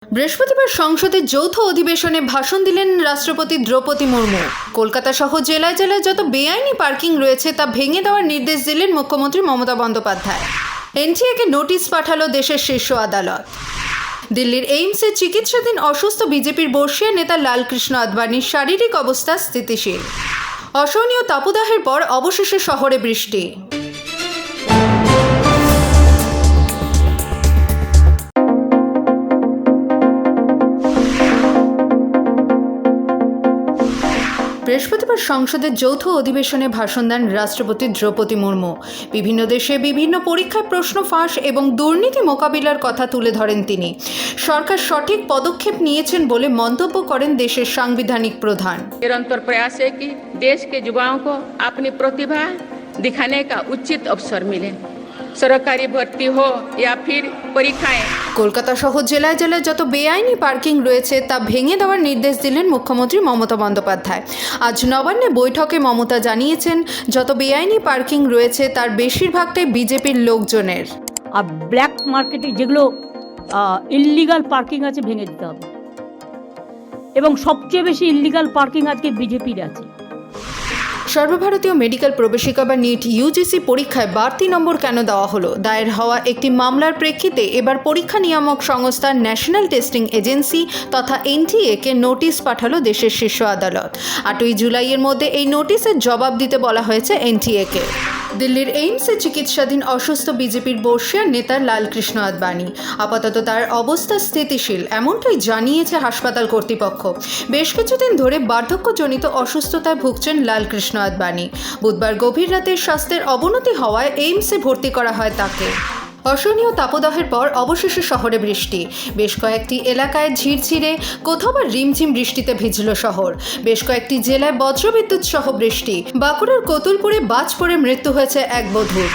বৃহস্পতিবার সংসদের যৌথ অধিবেশনে ভাষণ দিলেন রাষ্ট্রপতি দ্রৌপদী মুর্মু। কলকাতা সহ জেলায় জেলায় যত বেআইনি পার্কিং রয়েছে তা ভেঙে দেওয়ার নির্দেশ দিলেন মুখ্যমন্ত্রী মমতা বন্দ্যোপাধ্যায়। এনটিএকে নোটিশ পাঠালো দেশের শীর্ষ আদালত। দিল্লির এইমসে চিকিৎসাধীন অসুস্থ বিজেপির বর্ষীয় নেতা লালকৃষ্ণ আদবানির শারীরিক অবস্থা স্থিতিশীল। অসহনীয় তাপদাহের পর অবশেষে শহরে বৃষ্টি। বৃহস্পতিবার সংসদের যৌথ অধিবেশনে ভাষণ দেন রাষ্ট্রপতি দ্রৌপদী মুর্মু। বিভিন্ন দেশে বিভিন্ন পরীক্ষায় প্রশ্ন ফাঁস এবং দুর্নীতি মোকাবিলার কথা তুলে ধরেন তিনি। সরকার সঠিক পদক্ষেপ নিয়েছেন বলে মন্তব্য করেন দেশের সাংবিধানিক প্রধান। निरंतर प्रयास है कि देश के युवाओं को अपनी प्रतिभा दिखाने का उचित अवसर मिले। सरकारी भर्ती हो या फिर परीक्षाएं। কলকাতা সহ জেলায় জেলায় যত বেআইনি পার্কিং রয়েছে তা ভেঙে দেওয়ার নির্দেশ দিলেন মুখ্যমন্ত্রী মমতা বন্দ্যোপাধ্যায়। আজ নবান্নে বৈঠকে মমতা জানিয়েছেন, যত বেআইনি পার্কিং রয়েছে তার বেশিরভাগটাই বিজেপির লোকজনের। আর ব্ল্যাক মার্কেটে যেগুলো ইললিগাল পার্কিং আছে ভেঙে দিতে হবে, এবং সবচেয়ে বেশি ইললিগাল পার্কিং আজকে বিজেপির আছে। সর্বভারতীয় মেডিকেল প্রবেশিকা বা নিট ইউজিসি পরীক্ষায় বাড়তি নম্বর কেন দেওয়া হলো? দায়ের হওয়া একটি মামলার প্রেক্ষিতে এবার পরীক্ষা নিয়ামক সংস্থা ন্যাশনাল টেস্টিং এজেন্সি তথা এনটিএকে নোটিশ পাঠালো দেশের শীর্ষ আদালত। 8ই জুলাইয়ের মধ্যে এই নোটিশের জবাব দিতে বলা হয়েছে এনটিএকে। দিল্লির এইমসে চিকিৎসাধীন অসুস্থ বিজেপির বর্ষীয় নেতা লালকৃষ্ণ আদবানি। আপাতত তার অবস্থা স্থিতিশীল, এমনটাই জানিয়েছে হাসপাতাল কর্তৃপক্ষ। বেশ কিছুদিন ধরে বার্ধক্যজনিত অসুস্থতায় ভুগছেন লালকৃষ্ণ আদবানি। বুধবার গভীর রাতে স্বাস্থ্যের অবনতি হওয়ায় এইমসে ভর্তি করা হয় তাকে। অসহনীয় তাপদাহের পর অবশেষে শহরে বৃষ্টি। বেশ কয়েকটি এলাকায় ঝিরঝিরে, কোথাও বা রিমঝিম বৃষ্টিতে ভিজল শহর। বেশ কয়েকটি জেলায় বজ্রবিদ্যুৎ সহ বৃষ্টি। বাঁকুড়ার কতুলপুরে বাজ পড়ে মৃত্যু হয়েছে এক বধূর।